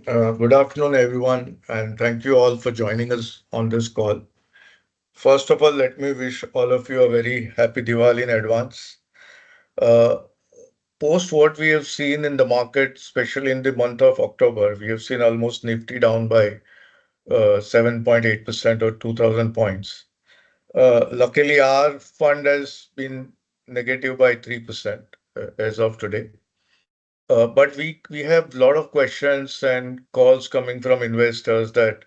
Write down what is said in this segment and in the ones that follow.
Good afternoon, everyone, and thank you all for joining us on this call. First of all, let me wish all of you a very happy Diwali in advance. Uh, Post what we have seen in the market, especially in the month of October, we have seen almost Nifty down by 7.8% or 2,000 points. Luckily, our fund has been negative by 3% as of today. But we have a lot of questions and calls coming from investors that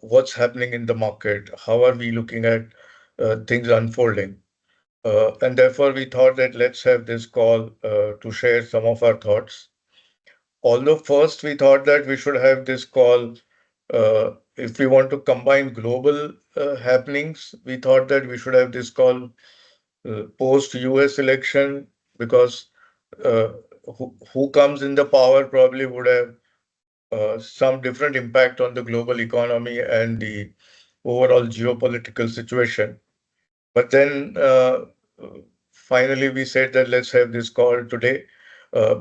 what's happening in the market, how are we looking at things unfolding, and therefore we thought that let's have this call to share some of our thoughts. Although first we thought that we should have this call if we want to combine global happenings, we thought that we should have this call post US election because uh, who comes in the power probably would have some different impact on the global economy and the overall geopolitical situation. But then finally we said that let's have this call today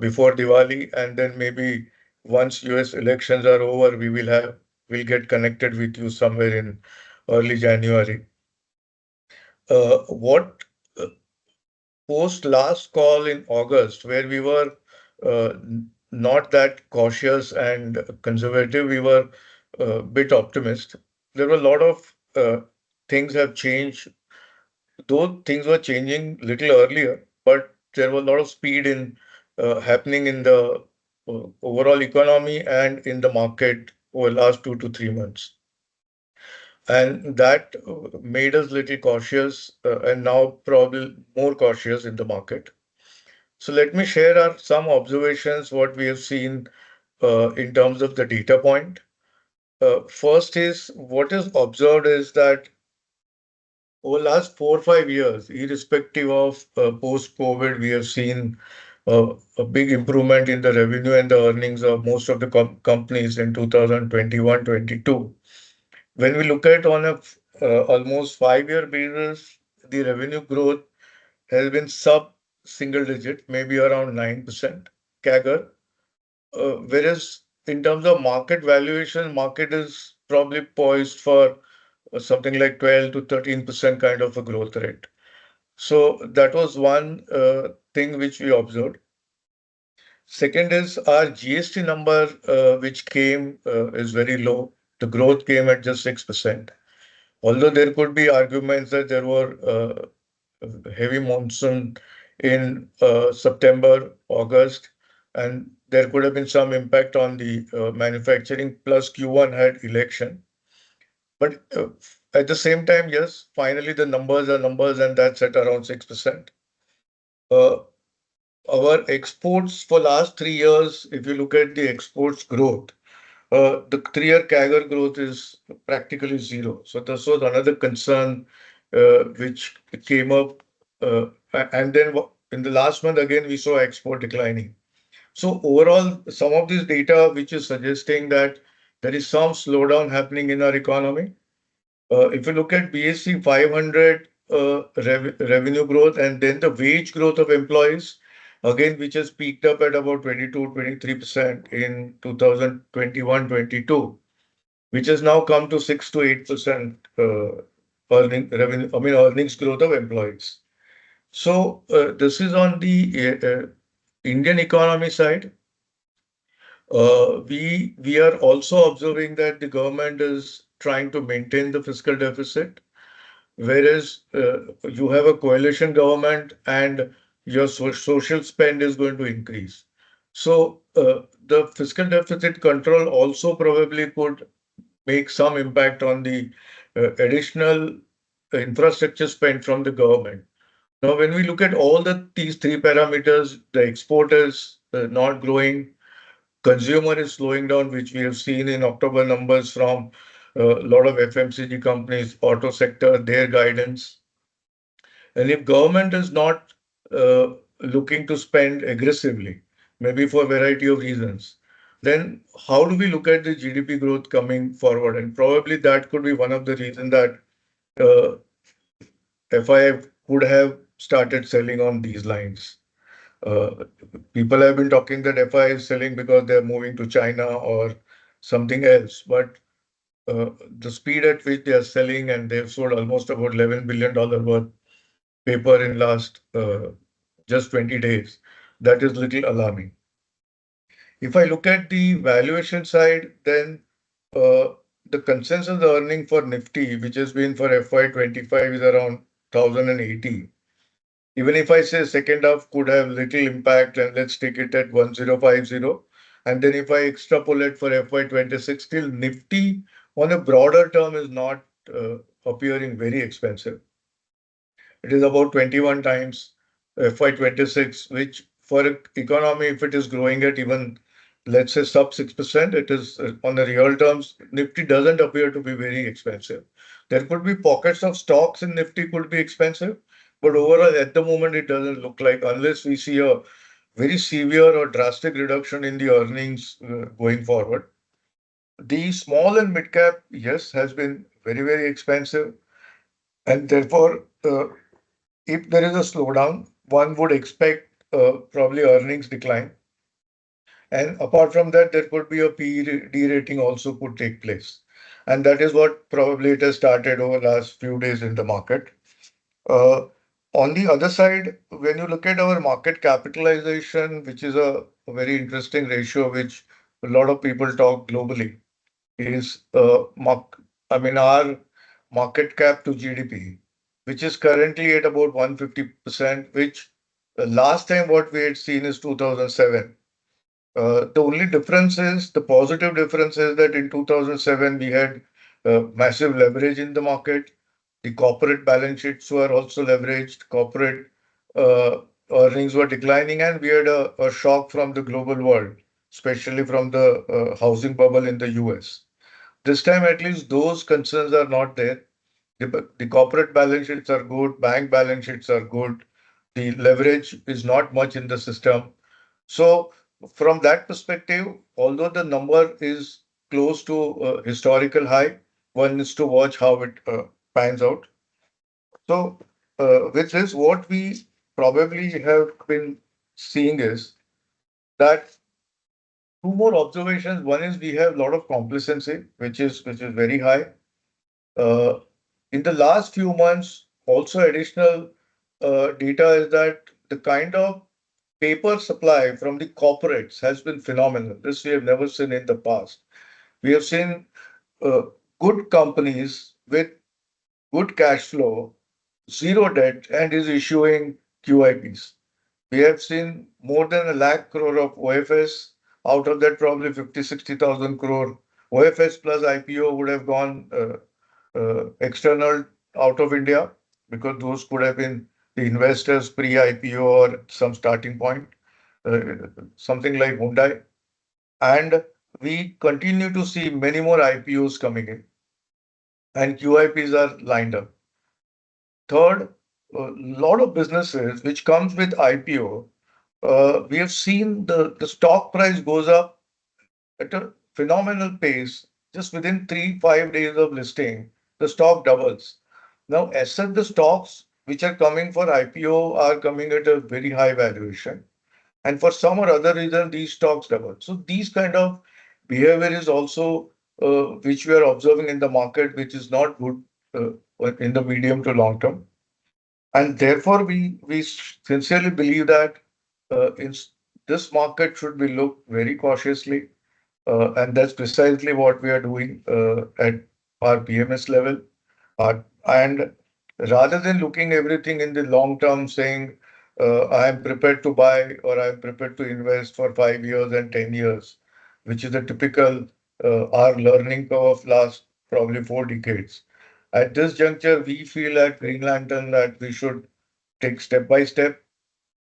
before Diwali, and then maybe once US elections are over, we'll get connected with you somewhere in early January. What post last call in August, where we were not that cautious and conservative, we were a bit optimist. There were a lot of things have changed, though things were changing little earlier, but there was a lot of speed in happening in the overall economy and in the market over the last 2 to 3 months. And that made us little cautious and now probably more cautious in the market. So let me share some observations what we have seen in terms of the data point. First is what is observed is that over last 4 or 5 years, irrespective of post-COVID, we have seen a big improvement in the revenue and the earnings of most of the companies in 2021-22. When we look at on a almost 5 year basis, the revenue growth has been sub single digit, maybe around 9% CAGR. Whereas in terms of market valuation, market is probably poised for something like 12 to 13% kind of a growth rate. So that was one thing which we observed. Second is our GST number, which came is very low. The growth came at just 6%. Although there could be arguments that there were heavy monsoon in September, August, and there could have been some impact on the manufacturing, plus Q1 had election. But at the same time, yes, finally the numbers are numbers, and that's at around 6%. Uh, our exports for last 3 years, if you look at the exports growth, the 3 year CAGR growth is practically zero. So this was another concern which came up. And then in the last month, again, we saw export declining. So overall, some of this data which is suggesting that there is some slowdown happening in our economy. If you look at BSC 500 revenue growth and then the wage growth of employees, again, which has peaked up at about 22-23% in 2021-22, which has now come to 6 to 8% earnings growth of employees. So this is on the Indian economy side. We are also observing that the government is trying to maintain the fiscal deficit, whereas you have a coalition government and your social spend is going to increase. So the fiscal deficit control also probably could make some impact on the additional infrastructure spend from the government. Now, when we look at all these three parameters, the export is not growing, consumer is slowing down, which we have seen in October numbers from a lot of FMCG companies, auto sector, their guidance. And if government is not looking to spend aggressively, maybe for a variety of reasons, then how do we look at the GDP growth coming forward? And probably that could be one of the reasons that uh, FIF would have started selling on these lines. Uh, People have been talking that FI is selling because they're moving to China or something else, but the speed at which they are selling, and they've sold almost about $11 billion worth paper in last just 20 days, that is little alarming. If I look at the valuation side, then uh, the consensus earning for Nifty, which has been for FY25, is around 1080. Even if I say second half could have little impact, and let's take it at 1050, and then if I extrapolate for FY26, still Nifty on a broader term is not appearing very expensive. It is about 21 times FY26, which for an economy, if it is growing at even, let's say, sub 6%, it is on the real terms, Nifty doesn't appear to be very expensive. There could be pockets of stocks in Nifty could be expensive, but overall, at the moment, it doesn't look like, unless we see a very severe or drastic reduction in the earnings going forward. The small and mid cap, yes, has been very, very expensive. And therefore, if there is a slowdown, one would expect probably earnings decline. And apart from that, there could be a PE derating also could take place. And that is what probably it has started over the last few days in the market. Uh, on the other side, when you look at our market capitalization, which is a very interesting ratio, which a lot of people talk globally, is I mean our market cap to GDP, which is currently at about 150%, which last time what we had seen is 2007. The only difference is, the positive difference is that in 2007 we had massive leverage in the market. The corporate balance sheets were also leveraged. Corporate uh, earnings were declining, and we had a shock from the global world, especially from the housing bubble in the US. This time, at least, those concerns are not there. The corporate balance sheets are good, bank balance sheets are good, the leverage is not much in the system. So, from that perspective, although the number is close to historical high, one needs to watch how it pans out. So, with this, what we probably have been seeing is that two more observations. One is we have a lot of complacency, which is very high. Uh, in the last few months, also additional data is that the kind of paper supply from the corporates has been phenomenal. This we have never seen in the past. We have seen uh, good companies with good cash flow, zero debt, and is issuing QIPs. We have seen more than a lakh crore of OFS. Out of that, probably 50, 60,000 crore OFS plus IPO would have gone external out of India, because those could have been the investors pre-IPO or some starting point, uh, something like Hyundai. And we continue to see many more IPOs coming in, and QIPs are lined up. Third, a lot of businesses which comes with IPO, we have seen the stock price goes up at a phenomenal pace. Just within 3, 5 days of listing, the stock doubles. Now, as such, the stocks which are coming for IPO are coming at a very high valuation. And for some or other reason, these stocks double. So these kind of behavior is also which we are observing in the market, which is not good in the medium to long term. And therefore, we sincerely believe that this market should be looked very cautiously, and that's precisely what we are doing at our PMS level. And rather than looking everything in the long term, saying I am prepared to buy or I am prepared to invest for 5 years and 10 years, which is the typical our learning curve of last probably 4 decades. At this juncture, we feel at Green Lantern that we should take step by step,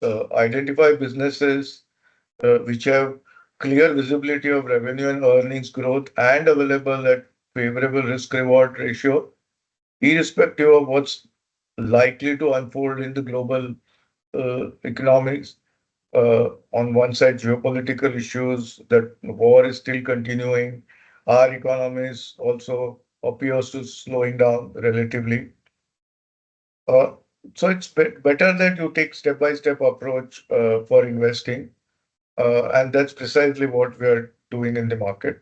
identify businesses which have clear visibility of revenue and earnings growth and available at favorable risk reward ratio, irrespective of what's likely to unfold in the global economics. On one side, geopolitical issues, that war is still continuing. Our economies also appears to slowing down relatively. Uh, So it's better that you take step-by-step approach for investing, and that's precisely what we are doing in the market.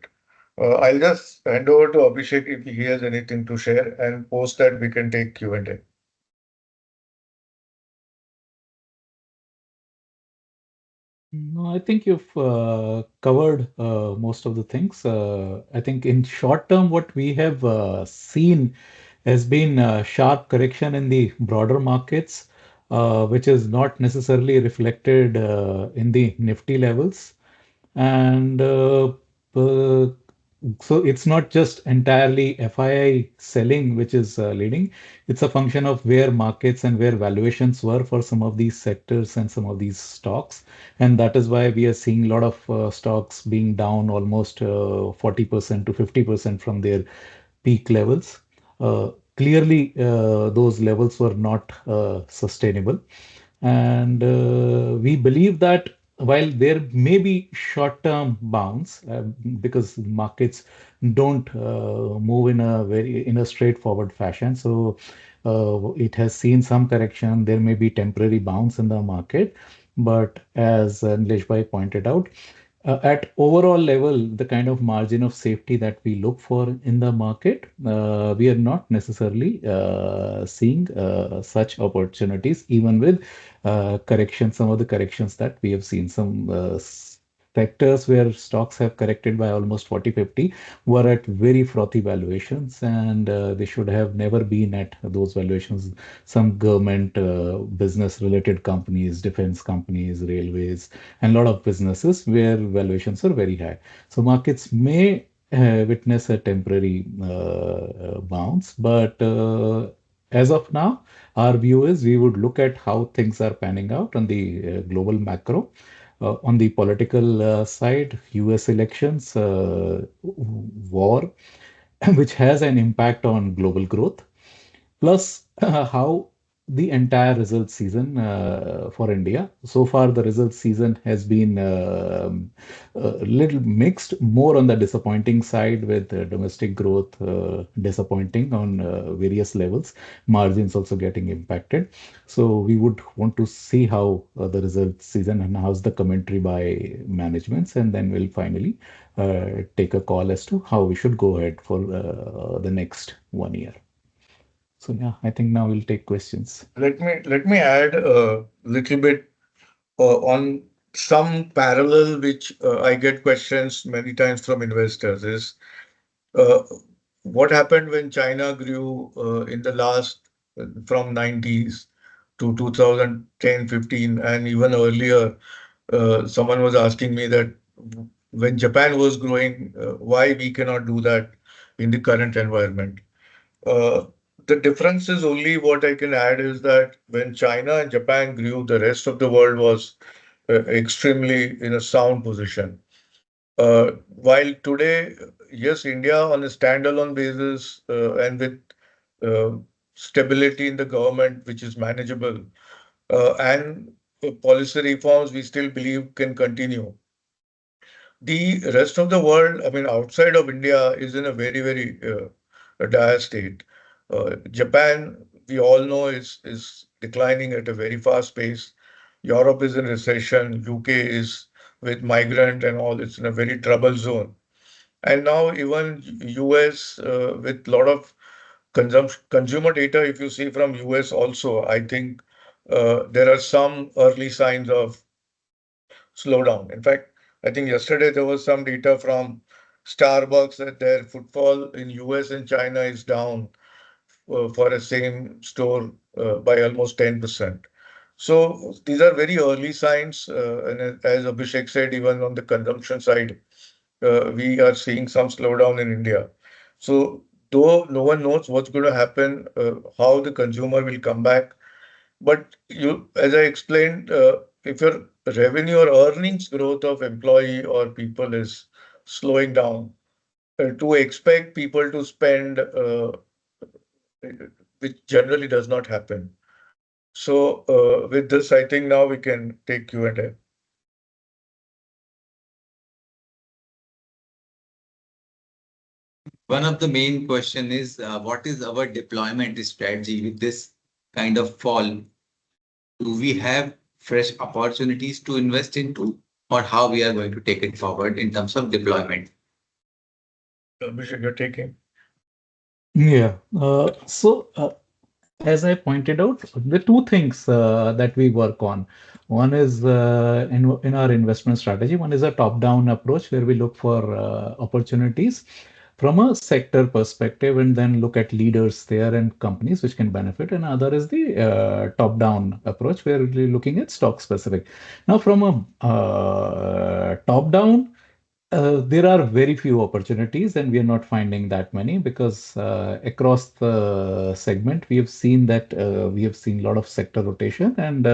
I'll just hand over to Abhishek if he has anything to share, and post that we can take Q&A. No, I think you've covered most of the things. I think in short term, what we have seen has been a sharp correction in the broader markets, which is not necessarily reflected in the Nifty levels. And uh, so it's not just entirely FII selling which is leading. It's a function of where markets and where valuations were for some of these sectors and some of these stocks. And that is why we are seeing a lot of stocks being down almost 40% to 50% from their peak levels. Clearly, those levels were not sustainable. And we believe that while there may be short-term bounce, because markets don't move in a straightforward fashion, so it has seen some correction. There may be temporary bounce in the market, but as Nilesh bhai pointed out, at overall level, the kind of margin of safety that we look for in the market, we are not necessarily seeing such opportunities, even with corrections, some of the corrections that we have seen. Some sectors where stocks have corrected by almost 40-50 were at very frothy valuations, and they should have never been at those valuations. Some government business related companies, defense companies, railways, and a lot of businesses where valuations are very high. So markets may witness a temporary bounce, but as of now, our view is we would look at how things are panning out on the global macro. On the political side, US elections, war, which has an impact on global growth, plus how the entire result season for India. So far, the result season has been a little mixed, more on the disappointing side, with domestic growth disappointing on various levels, margins also getting impacted. So we would want to see how the result season and how's the commentary by managements, and then we'll finally take a call as to how we should go ahead for the next 1 year. So yeah, I think now we'll take questions. Let me add a little bit on some parallel which I get questions many times from investors is uh, what happened when China grew in the last from 90s to 2010, 15, and even earlier. Someone was asking me that when Japan was growing, why we cannot do that in the current environment. Uh, the difference is only what I can add is that when China and Japan grew, the rest of the world was extremely in a sound position. While today, yes, India on a standalone basis and with uh, stability in the government, which is manageable, and policy reforms we still believe can continue. The rest of the world, I mean, outside of India, is in a very, very dire state. Japan, we all know, is declining at a very fast pace. Europe is in recession. UK is with migrant and all. It's in a very trouble zone. And now even US with a lot of consumer data, if you see from US also, I think there are some early signs of slowdown. In fact, I think yesterday there was some data from Starbucks that their footfall in US and China is down for a same store by almost 10%. So these are very early signs, and as Abhishek said, even on the consumption side, we are seeing some slowdown in India. So though no one knows what's going to happen, how the consumer will come back, but you, as I explained, if your revenue or earnings growth of employee or people is slowing down, to expect people to spend, which generally does not happen. So with this, I think now we can take Q&A. One of the main question is what is our deployment strategy with this kind of fall, do we have fresh opportunities to invest into, or how we are going to take it forward in terms of deployment? Abhishek, you're taking. Yeah. As I pointed out, the two things that we work on. One is in our investment strategy. One is a top-down approach where we look for opportunities from a sector perspective and then look at leaders there and companies which can benefit. And other is the top-down approach where we're looking at stock specific. Now, from a top-down, there are very few opportunities, and we are not finding that many because across the segment, we have seen a lot of sector rotation, and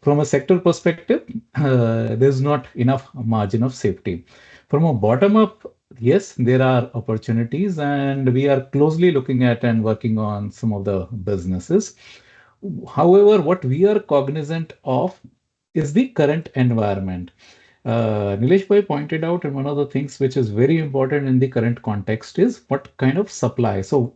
from a sector perspective, there's not enough margin of safety. From a bottom up, yes, there are opportunities, and we are closely looking at and working on some of the businesses. However, what we are cognizant of is the current environment. Nilesh Bhai pointed out, and one of the things which is very important in the current context is what kind of supply. So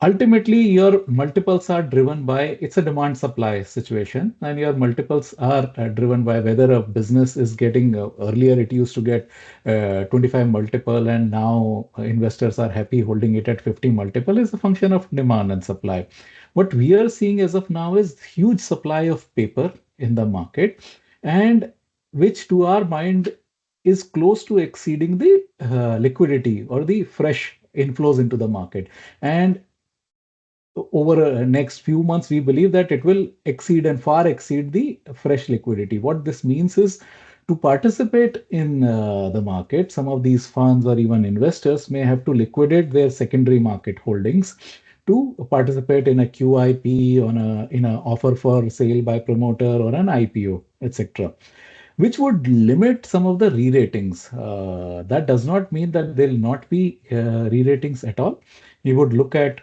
ultimately, your multiples are driven by it's a demand supply situation, and your multiples are driven by whether a business is getting earlier it used to get 25 multiple, and now investors are happy holding it at 50 multiple is a function of demand and supply. What we are seeing as of now is huge supply of paper in the market, and which to our mind is close to exceeding the liquidity or the fresh inflows into the market. And over next few months, we believe that it will exceed and far exceed the fresh liquidity. What this means is to participate in the market, some of these funds or even investors may have to liquidate their secondary market holdings to participate in a QIP, on a in an offer for sale by promoter or an IPO, etc., which would limit some of the re-ratings. That does not mean that there will not be re-ratings at all. We would look at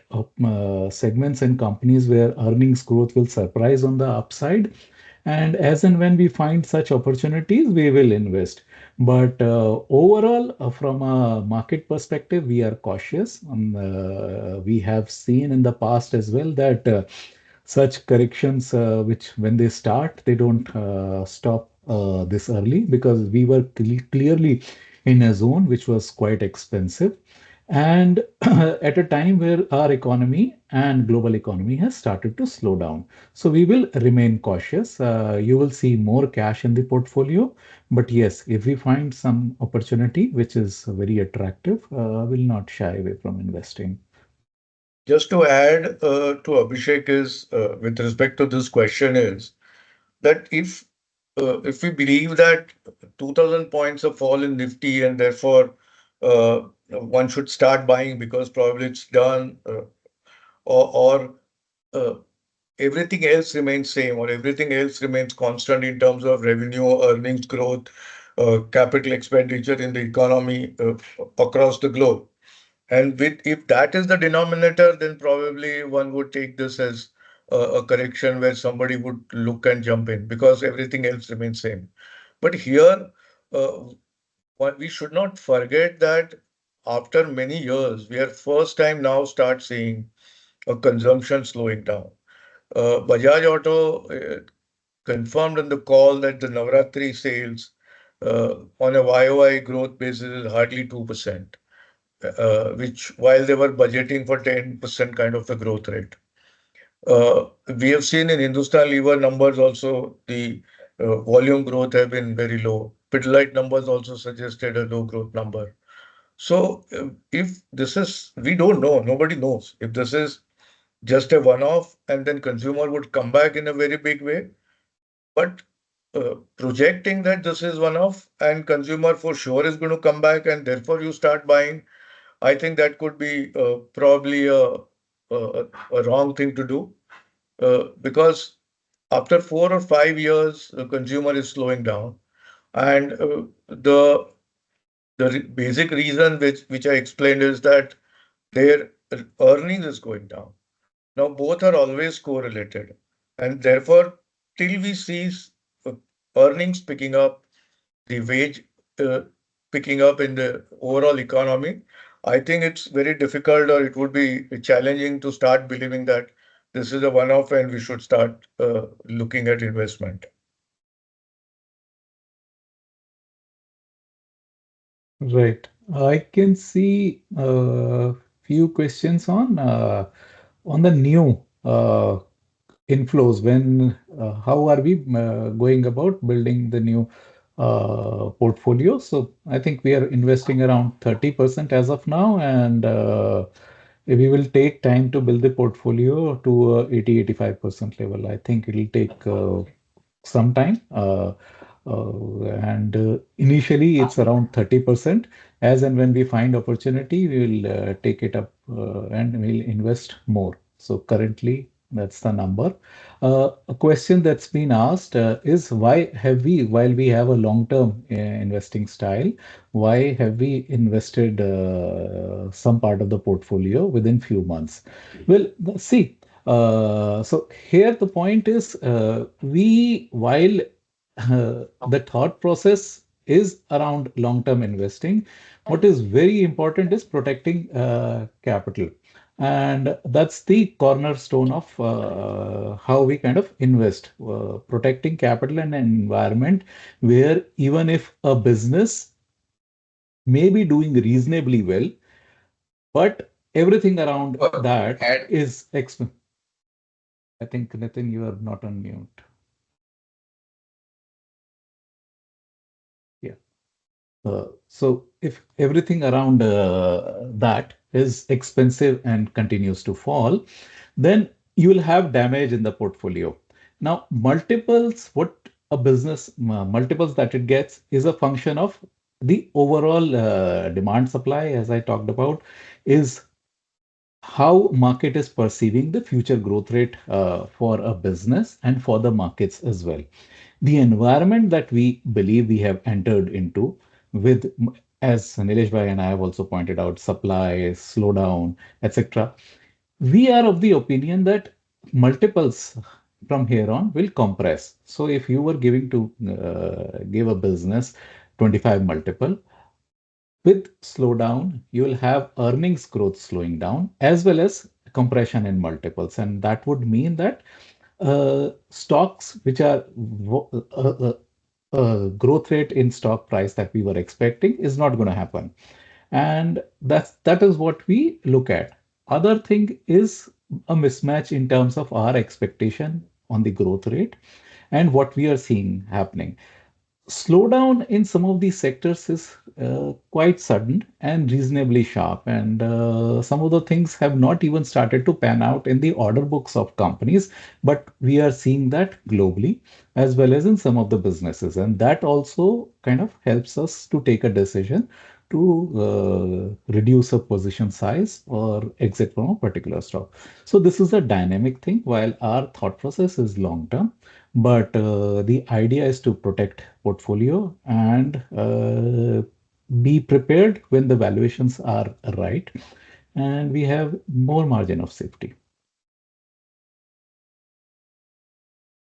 segments and companies where earnings growth will surprise on the upside. And as and when we find such opportunities, we will invest. But overall, from a market perspective, we are cautious. We have seen in the past as well that such corrections, which when they start, they don't stop this early because we were clearly in a zone which was quite expensive. And at a time where our economy and global economy has started to slow down. So we will remain cautious. You will see more cash in the portfolio. But yes, if we find some opportunity which is very attractive, we'll not shy away from investing. Just to add to Abhishek is with respect to this question is that if we believe that 2000 points of fall in Nifty and therefore one should start buying because probably it's done or uh, everything else remains same or everything else remains constant in terms of revenue, earnings growth, capital expenditure in the economy across the globe. And with if that is the denominator, then probably one would take this as a correction where somebody would look and jump in because everything else remains same. But here, uh, what we should not forget that after many years, we are first time now start seeing a consumption slowing down. Bajaj Auto confirmed on the call that the Navratri sales on a YOY growth basis is hardly 2%, which while they were budgeting for 10% kind of the growth rate. We have seen in Hindustan Lever numbers also the volume growth have been very low. Pidilite numbers also suggested a low growth number. So if this is, we don't know, nobody knows if this is just a one-off and then consumer would come back in a very big way. But projecting that this is one-off and consumer for sure is going to come back and therefore you start buying, I think that could be probably a wrong thing to do because after 4 or 5 years, the consumer is slowing down, and the basic reason which I explained is that their earnings is going down. Now both are always correlated, and therefore till we see uh, earnings picking up, the wage uh, picking up in the overall economy, I think it's very difficult or it would be challenging to start believing that this is a one-off and we should start looking at investment. Right. I can see a few questions on the new inflows. When how are we going about building the new portfolio? So I think we are investing around 30% as of now, and we will take time to build the portfolio to 80-85% level. I think it'll take some time. And Initially, it's around 30%. As and when we find opportunity, we will take it up and we'll invest more. So currently, that's the number. A question that's been asked is why have we, while we have a long-term investing style, why have we invested some part of the portfolio within few months? Well, see, so here the point is while the thought process is around long-term investing, what is very important is protecting capital. And that's the cornerstone of how we kind of invest, protecting capital in an environment where even if a business may be doing reasonably well, but everything around that is expensive. I think, Nitin, you are not on mute. Yeah. So if everything around that is expensive and continues to fall, then you will have damage in the portfolio. Now, multiples, what a business multiples that it gets is a function of the overall demand supply, as I talked about, is how market is perceiving the future growth rate for a business and for the markets as well. The environment that we believe we have entered into with, as Nilesh Bhai and I have also pointed out, supply, slowdown, etc. We are of the opinion that multiples from here on will compress. So if you were giving to give a business 25 multiple, with slowdown, you will have earnings growth slowing down as well as compression in multiples. And that would mean that stocks which are growth rate in stock price that we were expecting is not going to happen. And that is what we look at. Other thing is a mismatch in terms of our expectation on the growth rate and what we are seeing happening. Slowdown in some of these sectors is quite sudden and reasonably sharp, and some of the things have not even started to pan out in the order books of companies, but we are seeing that globally as well as in some of the businesses, and that also kind of helps us to take a decision to reduce a position size or exit from a particular stock. So this is a dynamic thing, while our thought process is long term, but the idea is to protect portfolio and be prepared when the valuations are right and we have more margin of safety.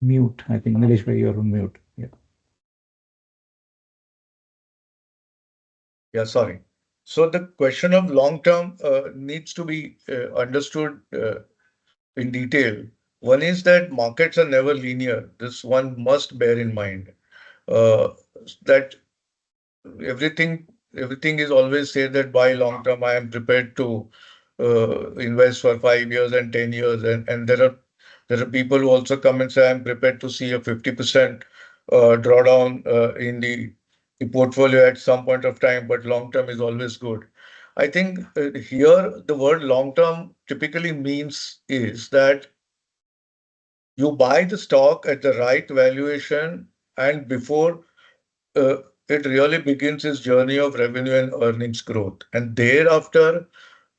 Mute. I think Nilesh bhai, you're on mute. Yeah. Yeah, sorry. So the question of long term needs to be understood in detail. One is that markets are never linear. This one must bear in mind. Uh, that everything everything is always said that by long term I am prepared to invest for 5 years and 10 years, and there are people who also come and say I'm prepared to see a 50% drawdown in the portfolio at some point of time, but long term is always good. I think here the word long term typically means is that you buy the stock at the right valuation and before uh, it really begins its journey of revenue and earnings growth. And thereafter,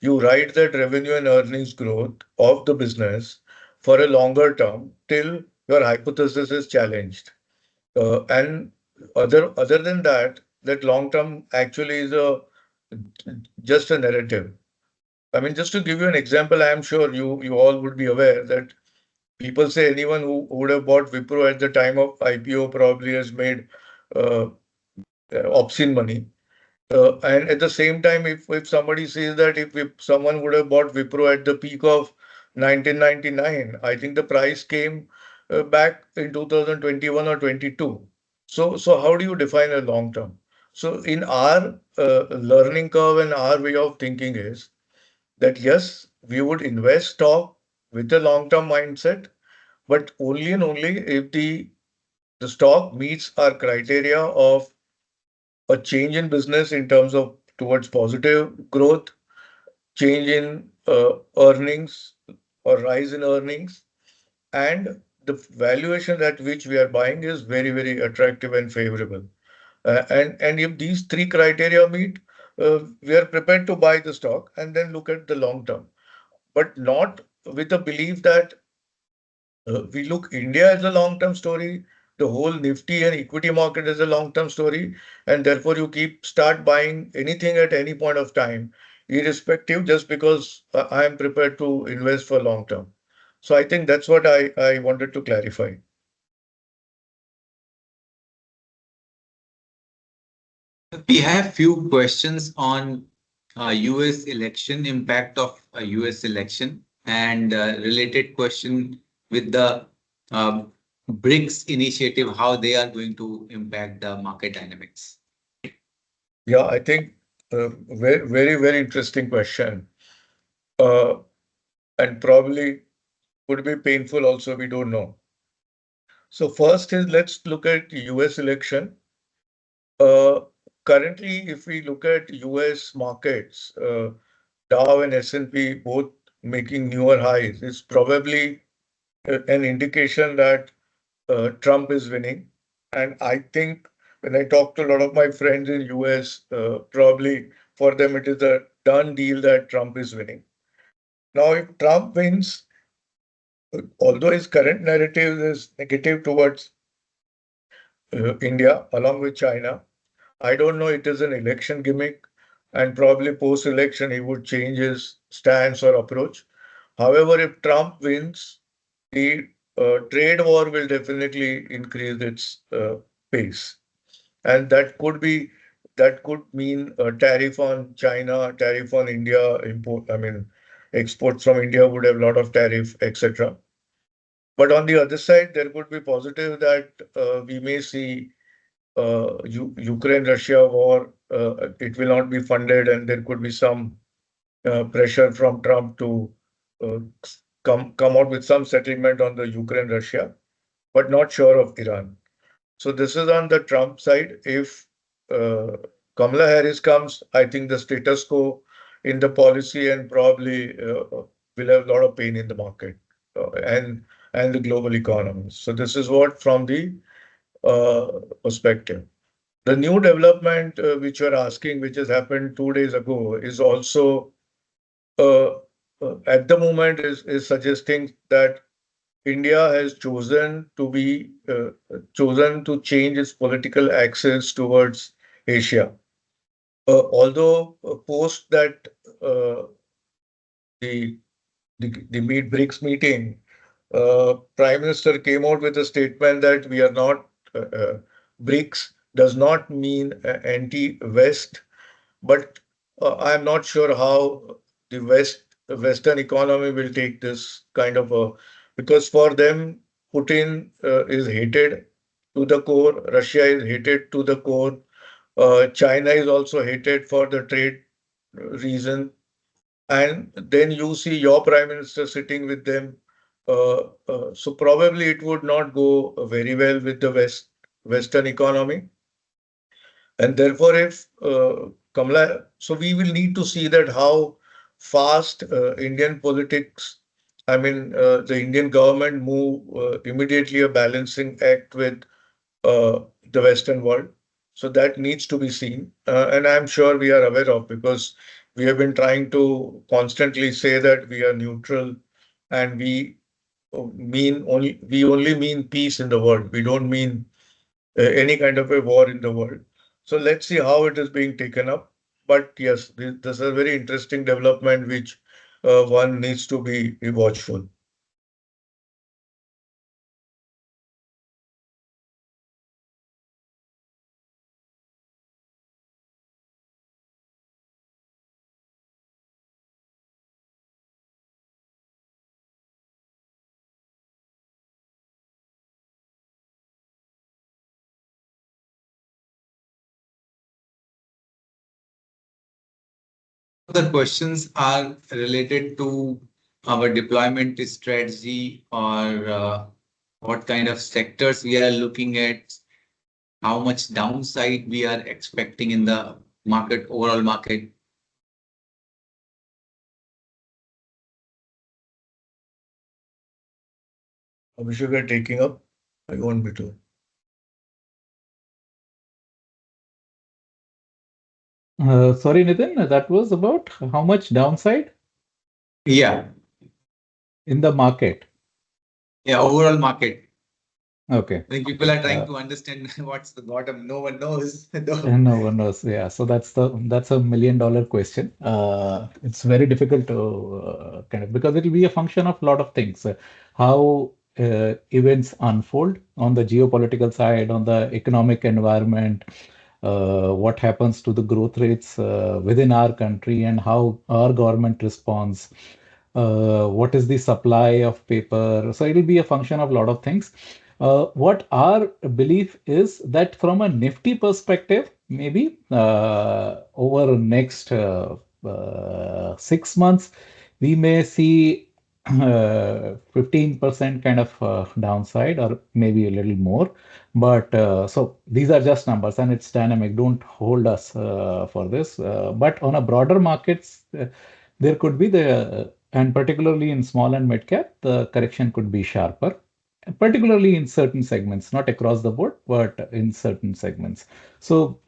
you ride that revenue and earnings growth of the business for a longer term till your hypothesis is challenged. And other than that, that long term actually is a just a narrative. I mean, just to give you an example, I am sure you all would be aware that people say anyone who would have bought Wipro at the time of IPO probably has made uh, obscene money. And at the same time, if somebody says that if someone would have bought Wipro at the peak of 1999. I think the price came back in 2021 or 22. So how do you define a long term? So in our learning curve and our way of thinking is that yes, we would invest stock with a long term mindset, but only and only if the stock meets our criteria of a change in business in terms of towards positive growth, change in earnings or rise in earnings, and the valuation at which we are buying is very, very attractive and favorable. And if these three criteria meet, we are prepared to buy the stock and then look at the long term, but not with a belief that we look India as a long-term story, the whole Nifty and equity market is a long-term story, and therefore you keep start buying anything at any point of time, irrespective, just because I am prepared to invest for long term. So I think that's what I wanted to clarify. We have few questions on US election, impact of US election, and related question with the BRICS initiative, how they are going to impact the market dynamics. Yeah, I think very, very, very interesting question. Uh, and probably would be painful also, we don't know. So first is let's look at US election. Uh, Currently, if we look at US markets, Dow and S&P both making newer highs, is probably an indication that Trump is winning. And I think when I talk to a lot of my friends in US, probably for them it is a done deal that Trump is winning. Now, if Trump wins, although his current narrative is negative towards India along with China, I don't know, it is an election gimmick, and probably post-election he would change his stance or approach. However, if Trump wins, the trade war will definitely increase its pace, and that could mean a tariff on China, tariff on India, import. I mean, exports from India would have a lot of tariff, etc. But on the other side, there could be positive that we may see Ukraine-Russia war, it will not be funded, and there could be some pressure from Trump to uh, come out with some settlement on the Ukraine-Russia, but not sure of Iran. So this is on the Trump side. If uh, Kamala Harris comes, I think the status quo in the policy and probably will have a lot of pain in the market and the global economy. So this is what from the perspective. The new development which you're asking, which has happened 2 days ago, is also uh, at the moment is suggesting that India has chosen to change its political axis towards Asia. Although post that uh, the the meet BRICS meeting, Prime Minister came out with a statement that we are not BRICS does not mean anti-West, but I'm not sure how the Western economy will take this kind of a, because for them, Putin is hated to the core, Russia is hated to the core, China is also hated for the trade reason, and then you see your prime minister sitting with them. So probably it would not go very well with the Western economy. And therefore, if Kamala, so we will need to see that how fast Indian politics, I mean, the Indian government move immediately a balancing act with the Western world. So that needs to be seen. And I'm sure we are aware of, because we have been trying to constantly say that we are neutral and we only mean peace in the world. We don't mean any kind of a war in the world. So let's see how it is being taken up. But yes, this is a very interesting development which one needs to be watchful. The questions are related to our deployment strategy or what kind of sectors we are looking at, how much downside we are expecting in the market, overall market. Abhishek, are taking up? I want me to. Sorry, Nitin, that was about how much downside Yeah, in the market. yeah, overall market. Okay, I think people okay. are trying to understand what's the bottom. No one knows. No. No one knows. Yeah, so that's a $1 million question. It's very difficult to kind of because it'll be a function of a lot of things. How events unfold on the geopolitical side, on the economic environment, what happens to the growth rates within our country, and how our government responds. What is the supply of paper? So it'll be a function of a lot of things. What our belief is that from a Nifty perspective, maybe over next 6 months, we may see 15% kind of downside or maybe a little more. But so these are just numbers and it's dynamic. Don't hold us for this. But on a broader markets, there could be and particularly in small and mid cap, the correction could be sharper, particularly in certain segments, not across the board, but in certain segments. So,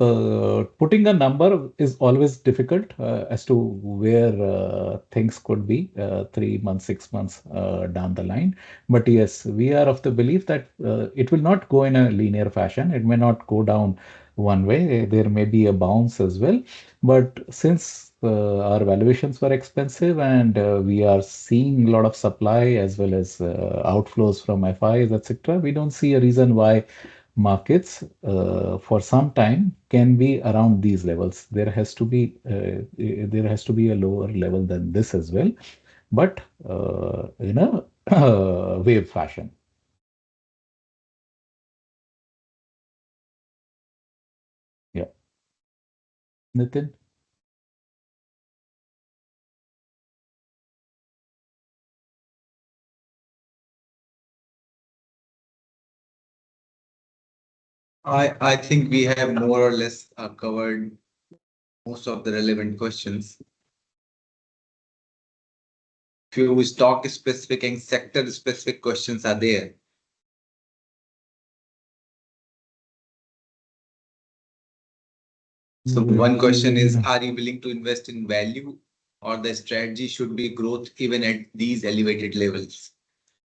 putting a number is always difficult as to where things could be 3 months, 6 months down the line. But yes, we are of the belief that it will not go in a linear fashion. It may not go down one way. There may be a bounce as well. But since our valuations were expensive and we are seeing a lot of supply as well as outflows from FIs, etc., we don't see a reason why markets for some time can be around these levels. There has to be a lower level than this as well, but in a wave fashion. Yeah, Nitin. I think we have more or less covered most of the relevant questions. Few stock specific and sector specific questions are there. So one question is, Mm, are you willing to invest in value or the strategy should be growth even at these elevated levels?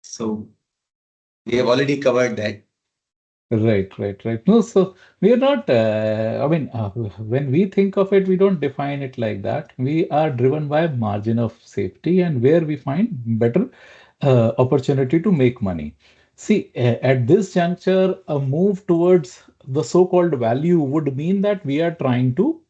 So we have already covered that. Right, right, right. No, so we are not, I mean, when we think of it, we don't define it like that. We are driven by margin of safety and where we find better opportunity to make money. See, at this juncture, a move towards the so-called value would mean that we are trying to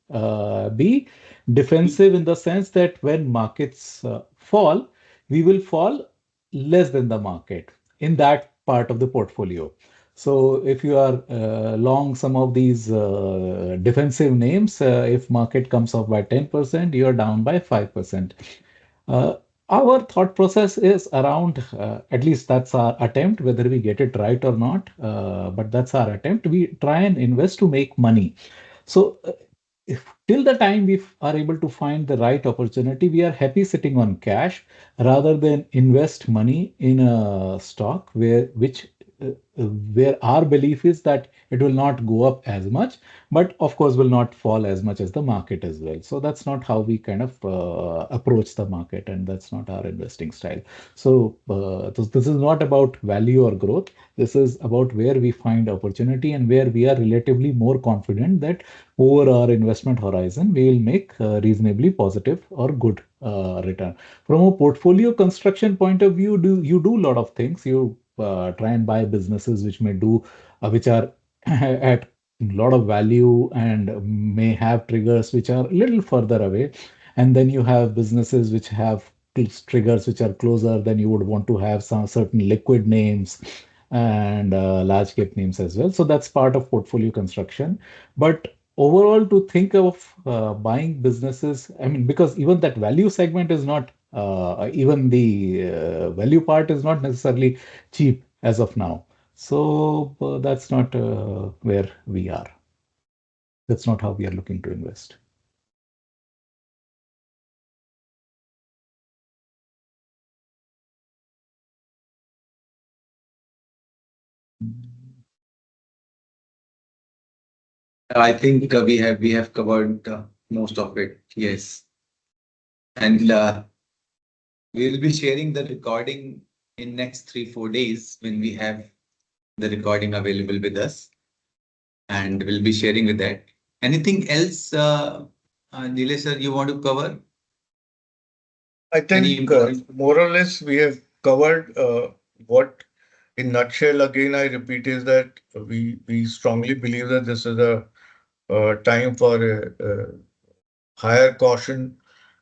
be defensive in the sense that when markets fall, we will fall less than the market in that part of the portfolio. So if you are long some of these defensive names, if market comes off by 10%, you are down by 5%. Uh, our thought process is around, at least that's our attempt, whether we get it right or not, but that's our attempt. We try and invest to make money. So if till the time we are able to find the right opportunity, we are happy sitting on cash rather than invest money in a stock where our belief is that it will not go up as much, but of course will not fall as much as the market as well. So that's not how we kind of approach the market, and that's not our investing style. So this is not about value or growth. This is about where we find opportunity and where we are relatively more confident that over our investment horizon, we will make reasonably positive or good return. From a portfolio construction point of view, you do a lot of things. You try and buy businesses which are at a lot of value and may have triggers which are a little further away. And then you have businesses which have triggers which are closer. Then you would want to have some certain liquid names and large cap names as well. So that's part of portfolio construction. But overall, to think of buying businesses, I mean, because even that value segment is not, even the value part is not necessarily cheap as of now. So that's not where we are. That's not how we are looking to invest. I think we have covered most of it. Yes, and we'll be sharing the recording in next 3 4 days when we have the recording available with us, and we'll be sharing with that. Anything else, Nilesh sir, you want to cover? I Any think important? more or less we have covered what, in nutshell, again I repeat, is that we strongly believe that this is a time for a higher caution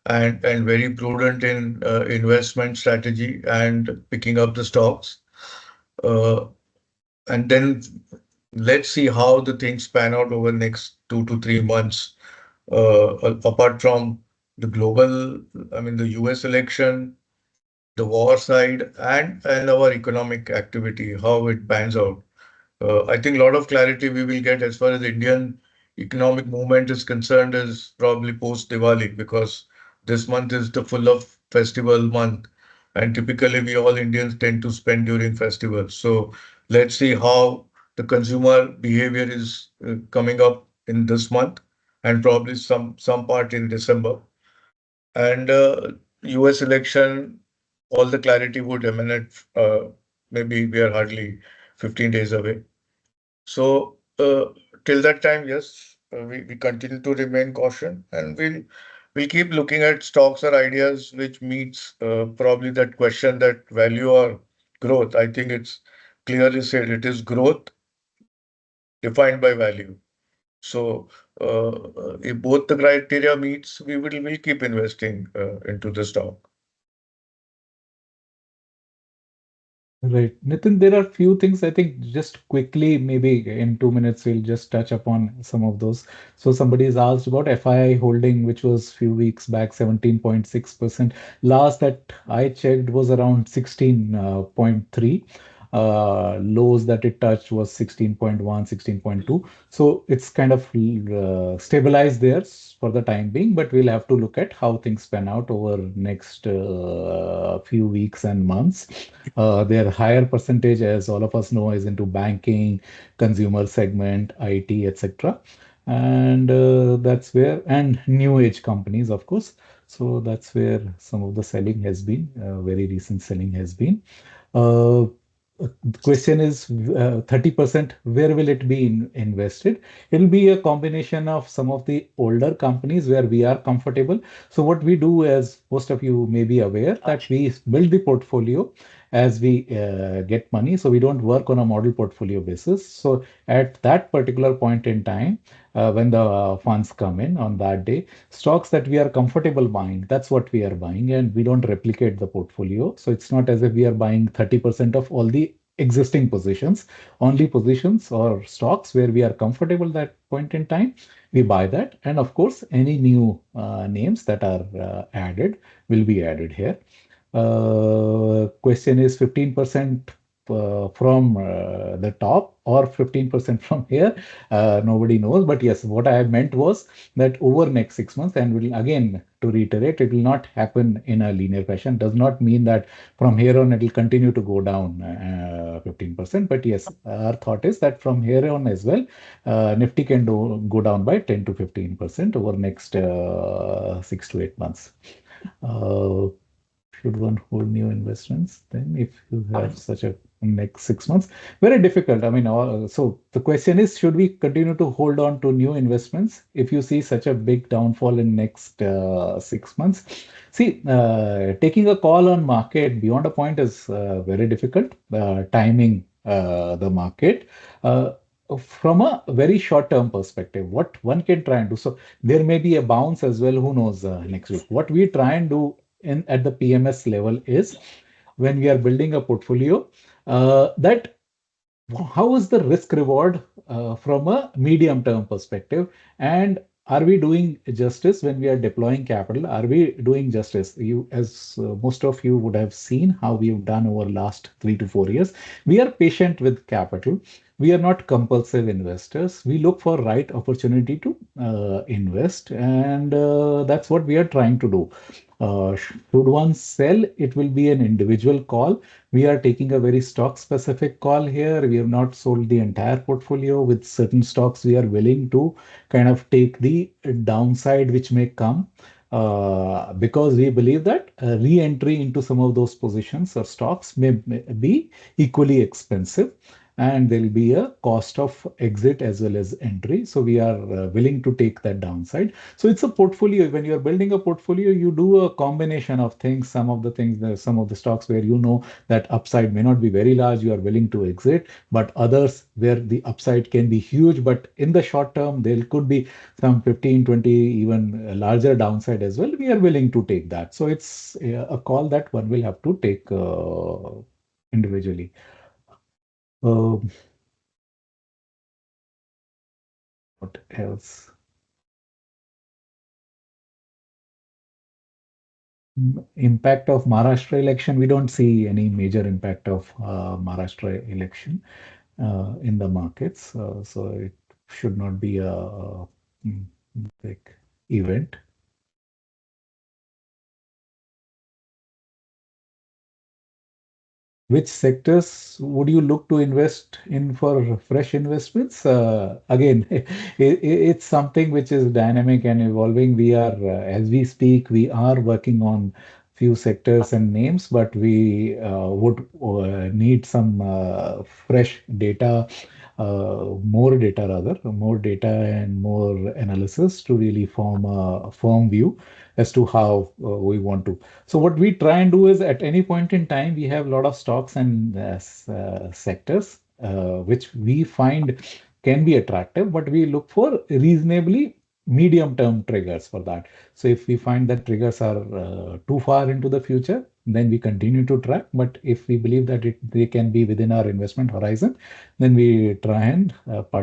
and very prudent in investment strategy and picking up the stocks. Uh, and then let's see how the things pan out over the next 2 to 3 months. Apart from the global, I mean, the US election, the war side, and our economic activity, how it pans out. I think a lot of clarity we will get as far as Indian economic movement is concerned is probably post Diwali, because this month is the full of festival month, and typically we all Indians tend to spend during festivals. So let's see how the consumer behavior is coming up in this month, and probably some part in December. And US election, all the clarity would emanate. Maybe we are hardly 15 days away. So till that time, yes, we continue to remain caution, and we'll keep looking at stocks or ideas which meets probably that question, that value or growth. I think it's clearly said it is growth defined by value. So if both the criteria meets, we'll keep investing into the stock. Right. Nitin, there are few things I think just quickly, maybe in 2 minutes, we'll just touch upon some of those. So somebody has asked about FII holding, which was few weeks back, 17.6%. Last that I checked was around 16.3. Lows that it touched was 16.1, 16.2. So it's kind of stabilized there for the time being, but we'll have to look at how things pan out over next few weeks and months. Their higher percentage, as all of us know, is into banking, consumer segment, IT, etc. And that's where, and new age companies, of course. So that's where some of the selling has been, very recent selling has been. Uh, the question is 30%, where will it be invested? It'll be a combination of some of the older companies where we are comfortable. So what we do, as most of you may be aware, that we build the portfolio as we get money. So we don't work on a model portfolio basis. So at that particular point in time, when the funds come in on that day, stocks that we are comfortable buying, that's what we are buying, and we don't replicate the portfolio. So it's not as if we are buying 30% of all the existing positions, only positions or stocks where we are comfortable that point in time, we buy that. And of course, any new names that are added will be added here. Question is 15% from the top or 15% from here. Nobody knows. But yes, what I meant was that over next 6 months, and will again to reiterate, it will not happen in a linear fashion. Does not mean that from here on it will continue to go down 15%. But yes, our thought is that from here on as well, Nifty can go down by 10 to 15% over next 6 to 8 months. Uh, should one hold new investments then if you have such a next 6 months? Very difficult. I mean, so the question is, should we continue to hold on to new investments if you see such a big downfall in next 6 months? See, taking a call on market beyond a point is very difficult. Timing the market. From a very short term perspective, what one can try and do. So there may be a bounce as well. Who knows next week? What we try and do in at the PMS level is, when we are building a portfolio, that how is the risk reward from a medium term perspective. And are we doing justice when we are deploying capital? Are we doing justice? You, as most of you would have seen how we've done over last 3 to 4 years, we are patient with capital. We are not compulsive investors. We look for right opportunity to invest, and that's what we are trying to do. Should one sell, it will be an individual call. We are taking a very stock specific call here. We have not sold the entire portfolio. With certain stocks, we are willing to kind of take the downside which may come, because we believe that re-entry into some of those positions or stocks may be equally expensive, and there'll be a cost of exit as well as entry. So we are willing to take that downside. So it's a portfolio. When you're building a portfolio, you do a combination of things. Some of the things, some of the stocks where you know that upside may not be very large, you are willing to exit, but others where the upside can be huge, but in the short term, there could be some 15, 20, even larger downside as well. We are willing to take that. So it's a call that one will have to take individually. Uh, what else? Impact of Maharashtra election, we don't see any major impact of Maharashtra election in the markets. So it should not be a mm, big event. Which sectors would you look to invest in for fresh investments? Again, it's something which is dynamic and evolving. We are, as we speak, we are working on few sectors and names, but we would need some fresh data, more data rather, more data and more analysis to really form a firm view as to how we want to. So what we try and do is at any point in time, we have a lot of stocks and sectors which we find can be attractive, but we look for reasonably medium term triggers for that. So if we find that triggers are too far into the future, then we continue to track. But if we believe that they can be within our investment horizon, then we try and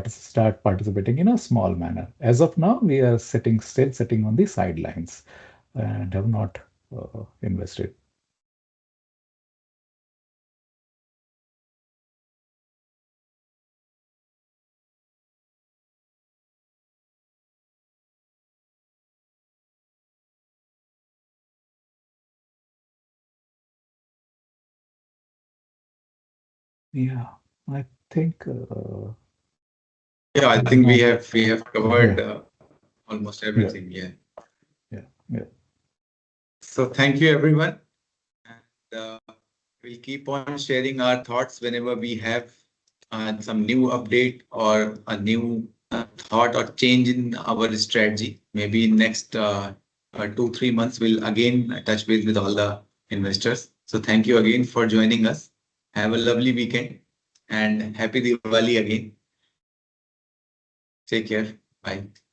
start participating in a small manner. As of now, we are still sitting on the sidelines and have not invested. Yeah, I think Yeah, I think no, we have covered yeah, almost yeah, everything. Yeah. yeah, yeah, So thank you, everyone. And we'll keep on sharing our thoughts whenever we have some new update or a new thought or change in our strategy. Maybe in next 2, 3 months, we'll again touch base with all the investors. So thank you again for joining us. Have a lovely weekend and happy Diwali again. Take care. Bye.